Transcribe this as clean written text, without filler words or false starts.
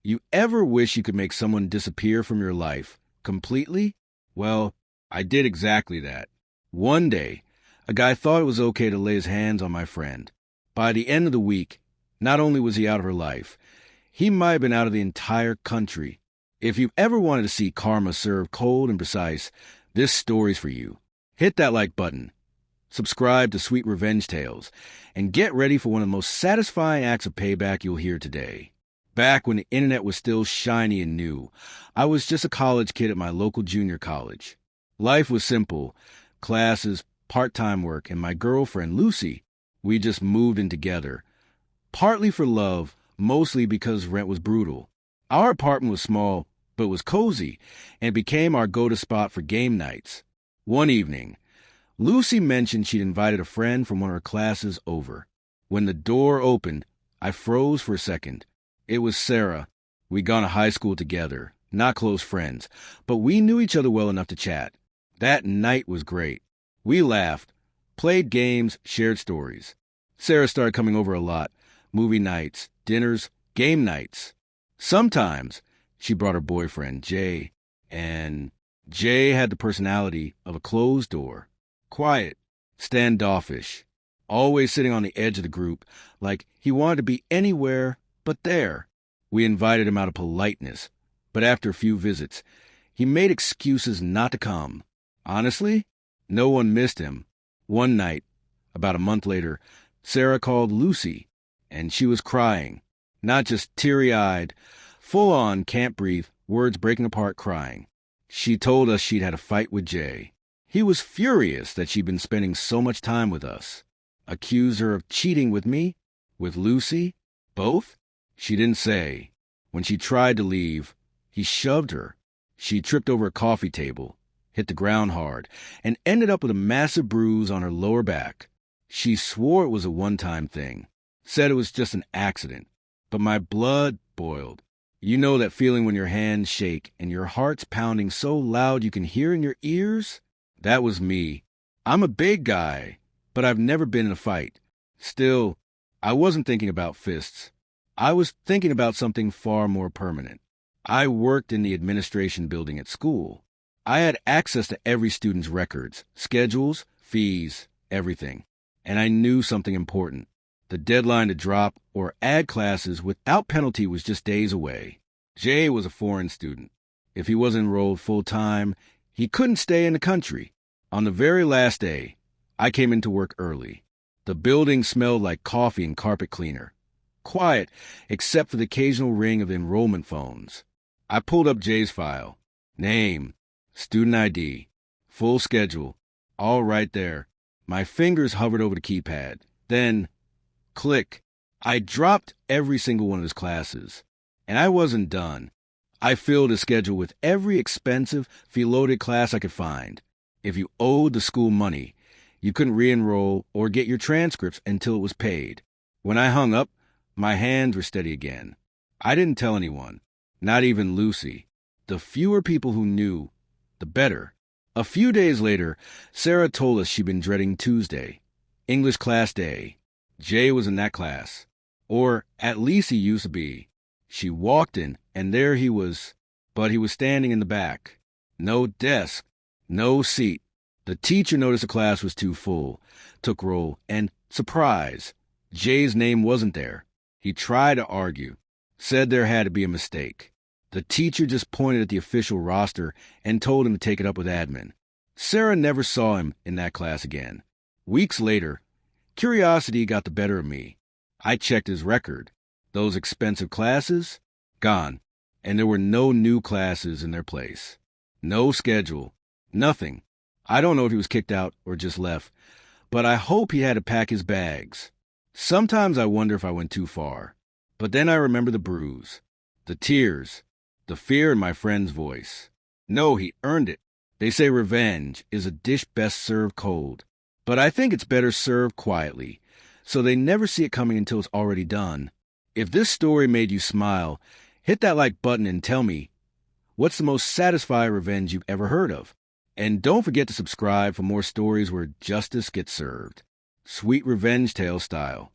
You ever wish you could make someone disappear from your life completely? Well, I did exactly that. One day, a guy thought it was okay to lay his hands on my friend. By the end of the week, not only was he out of her life, he might have been out of the entire country. If you've ever wanted to see karma served cold and precise, this story's for you. Hit that like button, subscribe to Sweet Revenge Tales, and get ready for one of the most satisfying acts of payback you'll hear today. Back when the internet was still shiny and new, I was just a college kid at my local junior college. Life was simple: classes, part-time work, and my girlfriend, Lucy. We just moved in together. Partly for love, mostly because rent was brutal. Our apartment was small, but was cozy, and became our go-to spot for game nights. One evening, Lucy mentioned she'd invited a friend from one of her classes over. When the door opened, I froze for a second. It was Sarah. We'd gone to high school together, not close friends, but we knew each other well enough to chat. That night was great. We laughed, played games, shared stories. Sarah started coming over a lot: movie nights, dinners, game nights. Sometimes she brought her boyfriend, Jay, and Jay had the personality of a closed door. Quiet, standoffish, always sitting on the edge of the group, like he wanted to be anywhere but there. We invited him out of politeness, but after a few visits, he made excuses not to come. Honestly, no one missed him. One night, about a month later, Sarah called Lucy, and she was crying. Not just teary-eyed, full-on, can't breathe, words breaking apart crying. She told us she'd had a fight with Jay. He was furious that she'd been spending so much time with us. Accused her of cheating with me? With Lucy? Both? She didn't say. When she tried to leave, he shoved her. She tripped over a coffee table, hit the ground hard, and ended up with a massive bruise on her lower back. She swore it was a one-time thing, said it was just an accident. But my blood boiled. You know that feeling when your hands shake and your heart's pounding so loud you can hear in your ears? That was me. I'm a big guy, but I've never been in a fight. Still, I wasn't thinking about fists. I was thinking about something far more permanent. I worked in the administration building at school. I had access to every student's records, schedules, fees, everything. And I knew something important. The deadline to drop or add classes without penalty was just days away. Jay was a foreign student. If he wasn't enrolled full-time, he couldn't stay in the country. On the very last day, I came into work early. The building smelled like coffee and carpet cleaner. Quiet, except for the occasional ring of enrollment phones. I pulled up Jay's file. Name, student ID, full schedule, all right there. My fingers hovered over the keypad. Then, click. I dropped every single one of his classes. And I wasn't done. I filled his schedule with every expensive, fee-loaded class I could find. If you owed the school money, you couldn't re-enroll or get your transcripts until it was paid. When I hung up, my hands were steady again. I didn't tell anyone, not even Lucy. The fewer people who knew, the better. A few days later, Sarah told us she'd been dreading Tuesday, English class day. Jay was in that class. Or at least he used to be. She walked in, and there he was, but he was standing in the back. No desk, no seat. The teacher noticed the class was too full, took roll, and, surprise, Jay's name wasn't there. He tried to argue, said there had to be a mistake. The teacher just pointed at the official roster and told him to take it up with admin. Sarah never saw him in that class again. Weeks later, curiosity got the better of me. I checked his record. Those expensive classes? Gone. And there were no new classes in their place. No schedule. Nothing. I don't know if he was kicked out or just left, but I hope he had to pack his bags. Sometimes I wonder if I went too far. But then I remember the bruise, the tears, the fear in my friend's voice. No, he earned it. They say revenge is a dish best served cold, but I think it's better served quietly, so they never see it coming until it's already done. If this story made you smile, hit that like button and tell me, what's the most satisfying revenge you've ever heard of? And don't forget to subscribe for more stories where justice gets served. Sweet Revenge Tale style.